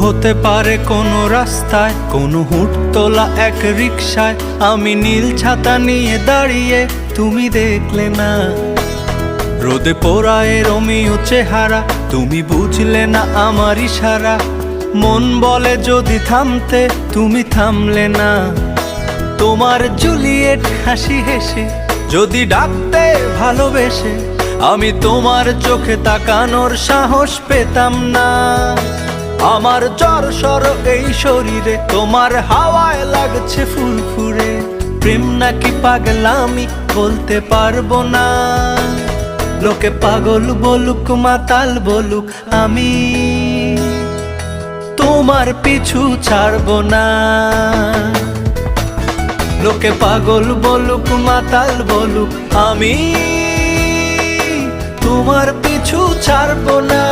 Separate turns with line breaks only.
হতে পারে কোনো রাস্তায়, কোনো হুটতোলা এক রিকশায় আমি নীল ছাতা নিয়ে দাঁড়িয়ে, তুমি দেখলে না। রোদে পোড়ায় রোমিও চেহারা, তুমি বুঝলে না আমার ইশারা। মন বলে যদি থামতে, তুমি থামলে না। তোমার জুলিয়েট হাসি হেসে যদি ডাকতে ভালোবেসে, আমি তোমার চোখে তাকানোর সাহস পেতাম না। আমার জ্বর সর এই শরীরে, তোমার হাওয়ায় লাগছে ফুরফুরে। প্রেম নাকি পাগলামি বলতে পারবো না। লোকে পাগল বলুক মাতাল বলুক, আমি তোমার পিছু ছাড়বো না। লোকে পাগল বলুক মাতাল বলুক, আমি তোমার পিছু ছাড়বো না।